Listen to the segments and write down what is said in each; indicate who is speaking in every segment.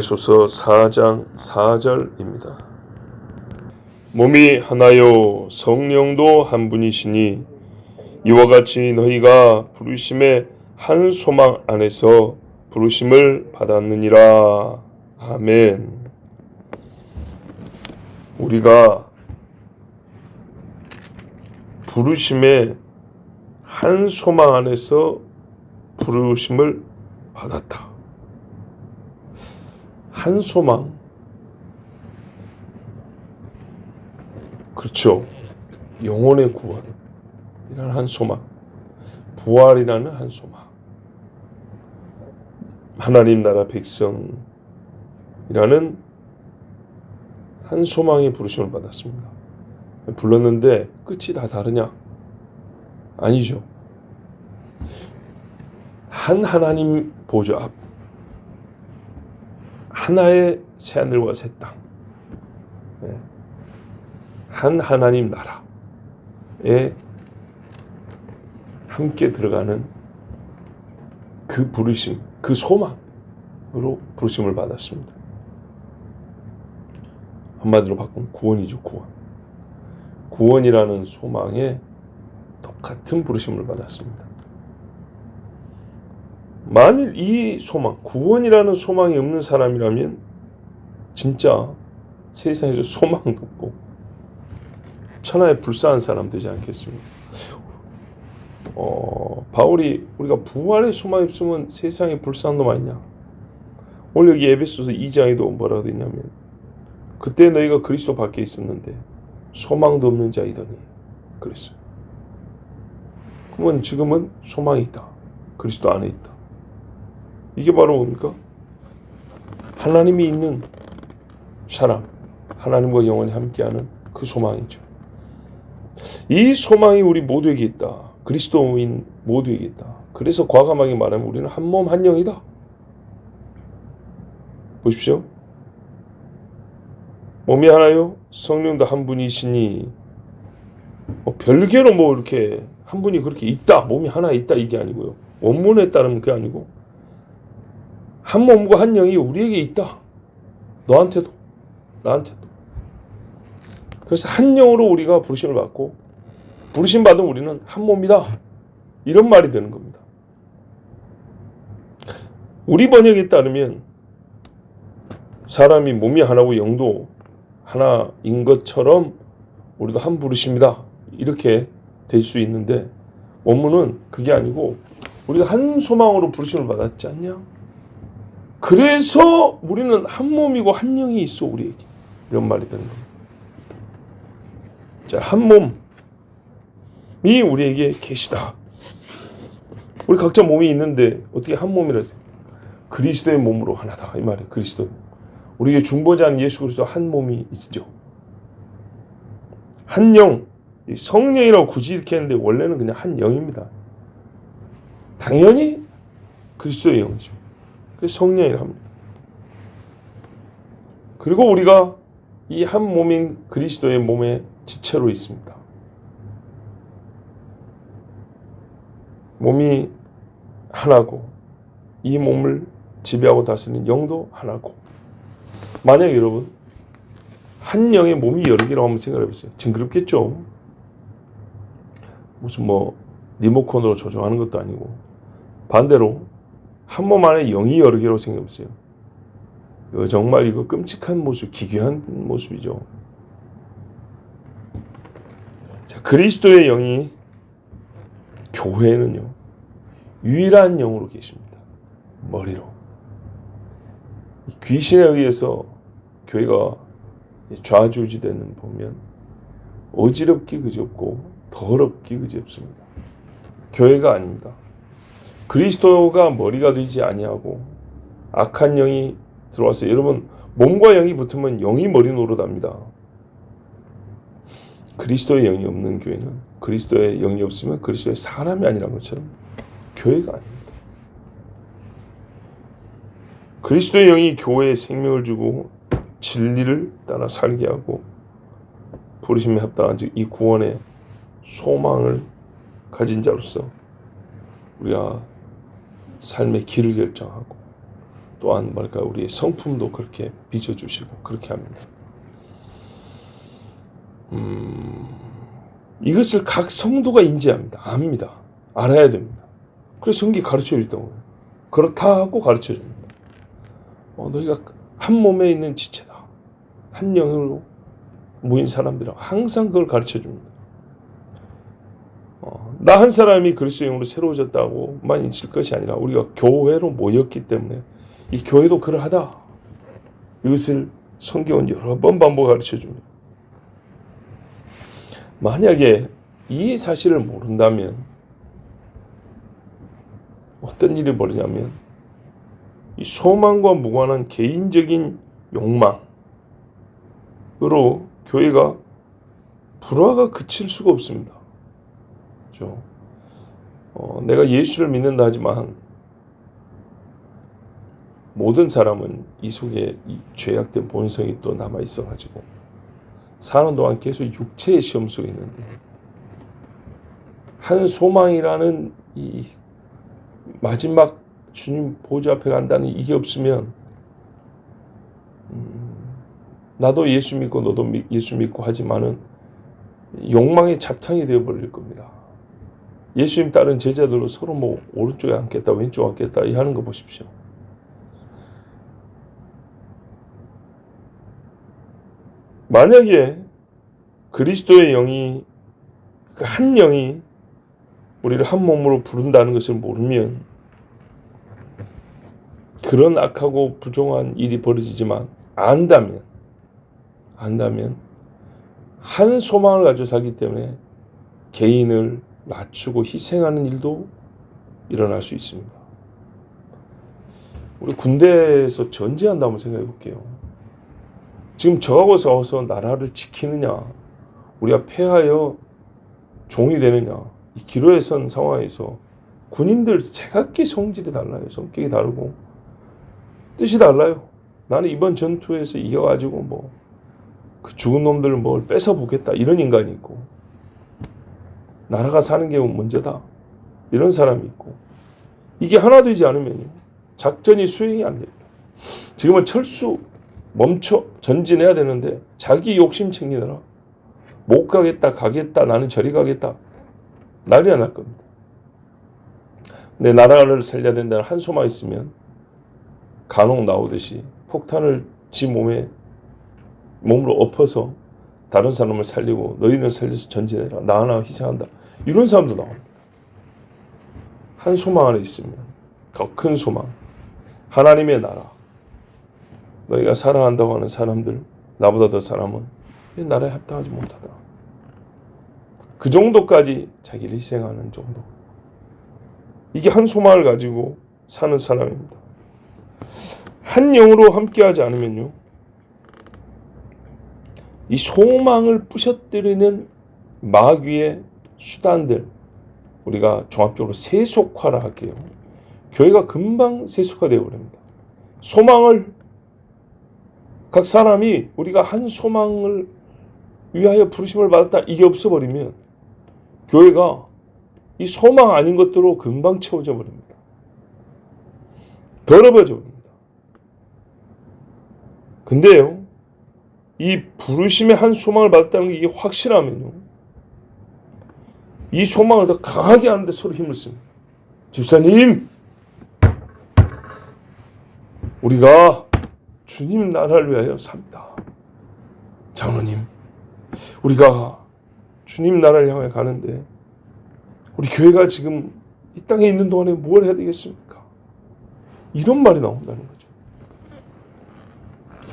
Speaker 1: 에베소서 4장 4절입니다. 몸이 하나요 성령도 한 분이시니 이와 같이 너희가 부르심의 한 소망 안에서 부르심을 받았느니라. 아멘. 우리가 부르심의 한 소망 안에서 부르심을 받았다. 한 소망. 그렇죠. 영혼의 구원이라는 한 소망. 부활이라는 한 소망. 하나님 나라 백성이라는 한 소망의 부르심을 받았습니다. 불렀는데 끝이 다 다르냐? 아니죠. 한 하나님 보좌 앞, 하나의 새하늘과 새 땅, 한 하나님 나라에 함께 들어가는 그 부르심, 그 소망으로 부르심을 받았습니다. 한마디로 바꾸면 구원이죠, 구원. 구원이라는 소망에 똑같은 부르심을 받았습니다. 만일 이 소망, 구원이라는 소망이 없는 사람이라면 진짜 세상에서 소망도 없고 천하에 불쌍한 사람 되지 않겠습니까? 바울이 우리가 부활의 소망이 없으면 세상에 불쌍한 놈 아니냐? 오늘 여기 에베소서 2장에도 뭐라고 되어 있냐면 그때 너희가 그리스도 밖에 있었는데 소망도 없는 자이더니 그랬어요. 그러면 지금은 소망이 있다. 그리스도 안에 있다. 이게 바로 뭡니까? 하나님이 있는 사람, 하나님과 영원히 함께하는 그 소망이죠. 이 소망이 우리 모두에게 있다. 그리스도인 모두에게 있다. 그래서 과감하게 말하면 우리는 한 몸 한 영이다. 보십시오. 몸이 하나요? 성령도 한 분이시니 별개로 이렇게 한 분이 그렇게 있다. 몸이 하나 있다 이게 아니고요. 원문에 따르면 그게 아니고 한 몸과 한 영이 우리에게 있다. 너한테도 나한테도. 그래서 한 영으로 우리가 부르심을 받고 부르심 받은 우리는 한 몸이다. 이런 말이 되는 겁니다. 우리 번역에 따르면 사람이 몸이 하나고 영도 하나인 것처럼 우리가 한 부르심이다. 이렇게 될 수 있는데 원문은 그게 아니고 우리가 한 소망으로 부르심을 받았지 않냐? 그래서 우리는 한 몸이고 한 영이 있어 우리에게. 이런 말이 되는 겁니다. 자, 한 몸이 우리에게 계시다. 우리 각자 몸이 있는데 어떻게 한 몸이라 해서 그리스도의 몸으로 하나다. 이 말이에요. 그리스도. 우리에게 중보자는 예수 그리스도 한 몸이 있죠. 한 영. 성령이라고 굳이 이렇게 했는데 원래는 그냥 한 영입니다. 당연히 그리스도의 영이죠. 그래서 성령이라고 합니다. 그리고 우리가 이 한 몸인 그리스도의 몸의 지체로 있습니다. 몸이 하나고 이 몸을 지배하고 다스리는 영도 하나고 만약 여러분 한 영의 몸이 여러 개라고 한번 생각해 보세요. 징그럽겠죠? 무슨 리모컨으로 조정하는 것도 아니고 반대로 한 몸 안에 영이 여러 개라고 생각해 보세요. 정말 이거 끔찍한 모습, 기괴한 모습이죠. 자, 그리스도의 영이 교회는요 유일한 영으로 계십니다. 머리로. 귀신에 의해서 교회가 좌지우지되는 보면 어지럽기 그지없고 더럽기 그지없습니다. 교회가 아닙니다. 그리스도가 머리가 되지 아니하고 악한 영이 들어와서 여러분 몸과 영이 붙으면 영이 머리 노릇합니다. 그리스도의 영이 없는 교회는 그리스도의 영이 없으면 그리스도의 사람이 아니라는 것처럼 교회가 아닙니다. 그리스도의 영이 교회에 생명을 주고 진리를 따라 살게 하고 부르심에 합당한 즉 이 구원의 소망을 가진 자로서 우리가 삶의 길을 결정하고 또한 뭐랄까 우리의 성품도 그렇게 빚어주시고 그렇게 합니다. 이것을 각 성도가 인지합니다. 압니다. 알아야 됩니다. 그래서 성경이 가르쳐 주다고 그렇다고 가르쳐 줍니다. 너희가 한 몸에 있는 지체다. 한 영으로 모인 사람들은 항상 그걸 가르쳐 줍니다. 나 한 사람이 그리스도의 영으로 새로워졌다고만 있을 것이 아니라 우리가 교회로 모였기 때문에 이 교회도 그러하다. 이것을 성경은 여러 번 반복 가르쳐 줍니다. 만약에 이 사실을 모른다면 어떤 일이 벌어지냐면 이 소망과 무관한 개인적인 욕망으로 교회가 불화가 그칠 수가 없습니다. 그렇죠? 내가 예수를 믿는다 하지만 모든 사람은 이 속에 이 죄악된 본성이 또 남아 있어가지고 사는 동안 계속 육체의 시험 속에 있는데 한 소망이라는 이 마지막 주님 보좌 앞에 간다는 이게 없으면 나도 예수 믿고 너도 예수 믿고 하지만은 욕망의 잡탕이 되어버릴 겁니다. 예수님 따른 제자들로 서로 뭐 오른쪽에 앉겠다 왼쪽에 앉겠다 이 하는 거 보십시오. 만약에 그리스도의 영이 그 한 영이 우리를 한 몸으로 부른다는 것을 모르면 그런 악하고 부정한 일이 벌어지지만 안다면 한 소망을 가지고 살기 때문에 개인을 낮추고 희생하는 일도 일어날 수 있습니다. 우리 군대에서 전제한다 한번 생각해 볼게요. 지금 저하고 싸워서 나라를 지키느냐 우리가 패하여 종이 되느냐 이 기로에 선 상황에서 군인들 제각기 성질이 달라요. 성격이 다르고 뜻이 달라요. 나는 이번 전투에서 이겨가지고 뭐 그 죽은 놈들 뭘 뺏어 보겠다 이런 인간이 있고 나라가 사는 게 문제다 이런 사람이 있고 이게 하나 되지 않으면요 작전이 수행이 안 됩니다. 지금은 철수 멈춰 전진해야 되는데 자기 욕심 챙기느라 못 가겠다 가겠다 나는 저리 가겠다 난리가 날 겁니다. 내 나라를 살려야 된다는 한 소만 있으면 간혹 나오듯이 폭탄을 지 몸으로 엎어서 다른 사람을 살리고 너희는 살려서 전진해라 나 하나 희생한다 이런 사람도 나옵니다. 한 소망 안에 있으면 더 큰 소망 하나님의 나라 너희가 사랑한다고 하는 사람들 나보다 더 사람은 이 나라에 합당하지 못하다. 그 정도까지 자기를 희생하는 정도 이게 한 소망을 가지고 사는 사람입니다. 한 영으로 함께하지 않으면요 이 소망을 부셔뜨리는 마귀의 수단들 우리가 종합적으로 세속화라 할게요. 교회가 금방 세속화되어 버립니다. 소망을 각 사람이 우리가 한 소망을 위하여 부르심을 받았다 이게 없어버리면 교회가 이 소망 아닌 것들로 금방 채워져 버립니다. 더러워져 버립니다. 근데요 이 부르심의 한 소망을 받았다는 게 이게 확실하면요 이 소망을 더 강하게 하는데 서로 힘을 씁니다. 집사님 우리가 주님 나라를 위하여 삽니다. 장로님 우리가 주님 나라를 향해 가는데 우리 교회가 지금 이 땅에 있는 동안에 무엇을 해야 되겠습니까? 이런 말이 나온다는 거죠.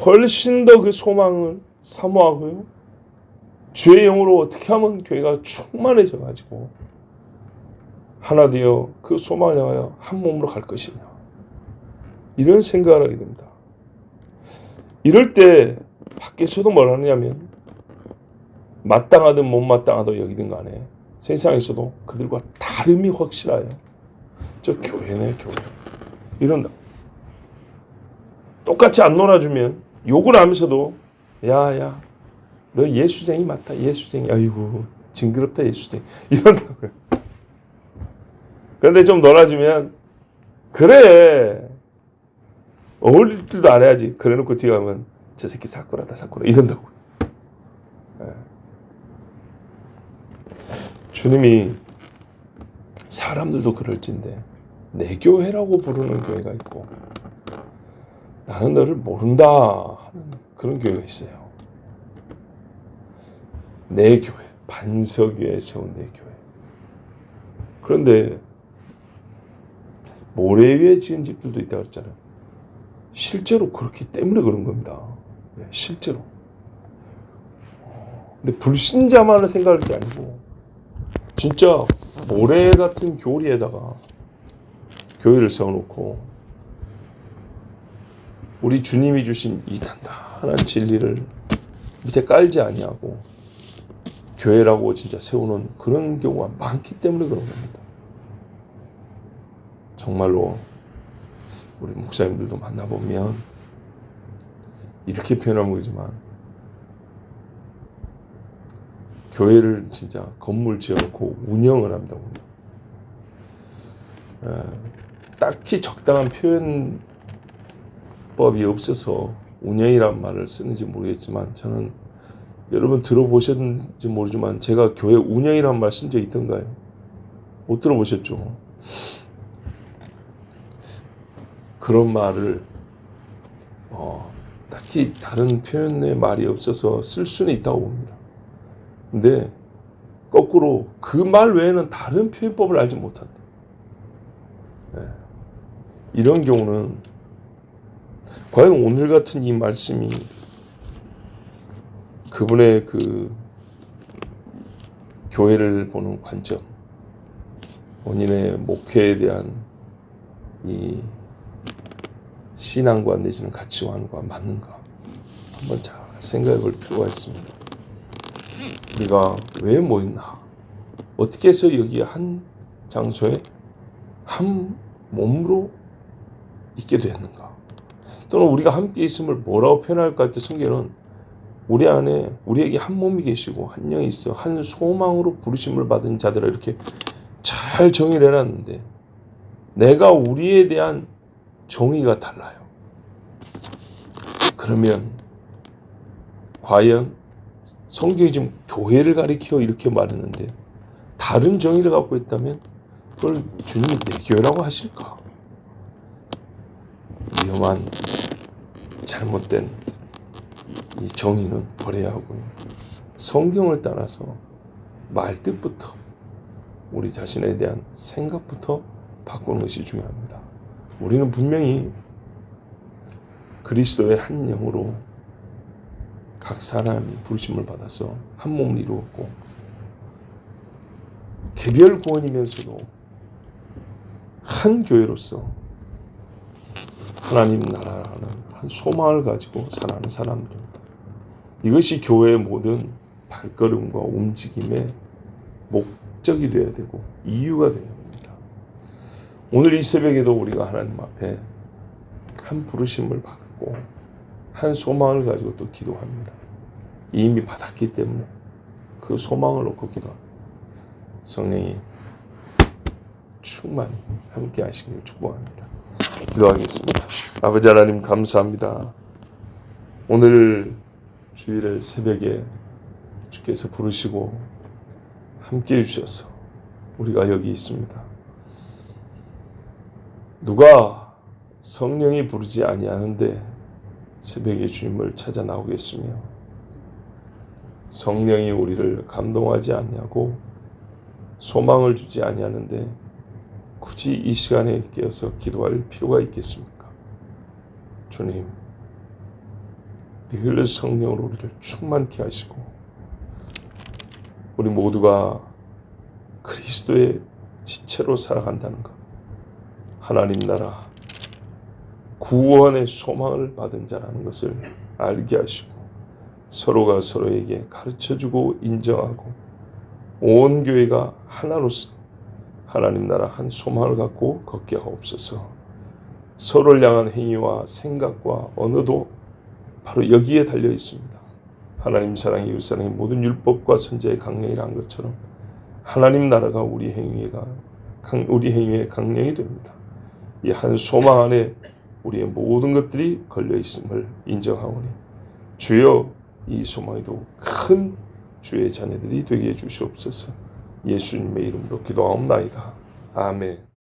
Speaker 1: 훨씬 더 그 소망을 사모하고요. 주의 영으로 어떻게 하면 교회가 충만해져 가지고 하나 되어 그 소망을 향하여 한 몸으로 갈 것이냐. 이런 생각을 하게 됩니다. 이럴 때 밖에서도 뭘 하느냐면 마땅하든 못 마땅하든 여기든 간에 세상에서도 그들과 다름이 확실해요. 저 교회네 교회. 이런다. 똑같이 안 놀아주면 욕을 하면서도 야야 너 예수쟁이 맞다. 예수쟁이. 아이고 징그럽다 예수쟁이. 이런다고요. 그런데 좀 놀아주면 그래 어울릴 줄도 알아야지. 그래놓고 뒤에 가면 저 새끼 사쿠라다 사쿠라 이런다고. 주님이 사람들도 그럴진데 내 교회라고 부르는 교회가 있고 나는 너를 모른다 하는 그런 교회가 있어요. 내 교회, 반석 위에 세운 내 교회. 그런데 모래 위에 지은 집들도 있다고 했잖아요. 실제로 그렇기 때문에 그런 겁니다. 실제로. 근데 불신자만을 생각할 게 아니고 진짜 모래 같은 교리에다가 교회를 세워놓고 우리 주님이 주신 이 단단한 진리를 밑에 깔지 아니하고 교회라고 진짜 세우는 그런 경우가 많기 때문에 그런 겁니다. 정말로 우리 목사님들도 만나보면 이렇게 표현하면 그러지만 교회를 진짜 건물 지어놓고 운영을 한다고 합니다. 딱히 적당한 표현법이 없어서 운영이란 말을 쓰는지 모르겠지만 저는 여러분 들어보셨는지 모르지만 제가 교회 운영이란 말 쓴 적 있던가요? 못 들어보셨죠? 그런 말을 딱히 다른 표현의 말이 없어서 쓸 수는 있다고 봅니다. 근데 거꾸로 그 말 외에는 다른 표현법을 알지 못한다. 이런 경우는 과연 오늘 같은 이 말씀이 그분의 그 교회를 보는 관점, 본인의 목회에 대한 이 신앙과 내지는 가치관과 맞는가 한번 잘 생각해 볼 필요가 있습니다. 우리가 왜 모였나? 어떻게 해서 여기 한 장소에 한 몸으로 있게 되었는가? 또는 우리가 함께 있음을 뭐라고 표현할까 할 때 성경은 우리 안에 우리에게 한 몸이 계시고 한 영이 있어 한 소망으로 부르심을 받은 자들아 이렇게 잘 정의를 해놨는데 내가 우리에 대한 정의가 달라요. 그러면 과연 성경이 지금 교회를 가리켜 이렇게 말했는데 다른 정의를 갖고 있다면 그걸 주님이 내 교회라고 하실까? 위험한 잘못된 이 정의는 버려야 하고요. 성경을 따라서 말뜻부터 우리 자신에 대한 생각부터 바꾸는 것이 중요합니다. 우리는 분명히 그리스도의 한 영으로 각 사람이 부르심을 받아서 한 몸을 이루었고 개별 구원이면서도 한 교회로서 하나님 나라라는 한 소망을 가지고 살아가는 사람들입니다. 이것이 교회의 모든 발걸음과 움직임의 목적이 되어야 되고 이유가 되어야 됩니다. 오늘 이 새벽에도 우리가 하나님 앞에 한 부르심을 받고 한 소망을 가지고 또 기도합니다. 이미 받았기 때문에 그 소망을 놓고 기도합니다. 성령이 충만히 함께 하시기를 축복합니다. 기도하겠습니다. 아버지 하나님 감사합니다. 오늘 주일의 새벽에 주께서 부르시고 함께 해주셔서 우리가 여기 있습니다. 누가 성령이 부르지 아니하는데 새벽에 주님을 찾아 나오겠으며 성령이 우리를 감동하지 아니하고 소망을 주지 아니하는데 굳이 이 시간에 깨어서 기도할 필요가 있겠습니까? 주님, 늘 성령으로 우리를 충만케 하시고 우리 모두가 그리스도의 지체로 살아간다는 것, 하나님 나라 구원의 소망을 받은 자라는 것을 알게 하시고 서로가 서로에게 가르쳐주고 인정하고 온 교회가 하나로서 하나님 나라 한 소망을 갖고 걷게 하옵소서. 서로를 향한 행위와 생각과 언어도 바로 여기에 달려 있습니다. 하나님 사랑, 이웃 사랑의 모든 율법과 선지자의 강령이란 것처럼 하나님 나라가 우리 행위의 강령이 됩니다. 이 한 소망 안에 우리의 모든 것들이 걸려 있음을 인정하오니 주여 이 소망이 더욱 큰 주의 자녀들이 되게 해주시옵소서. 예수님의 이름으로 기도하옵나이다. 아멘.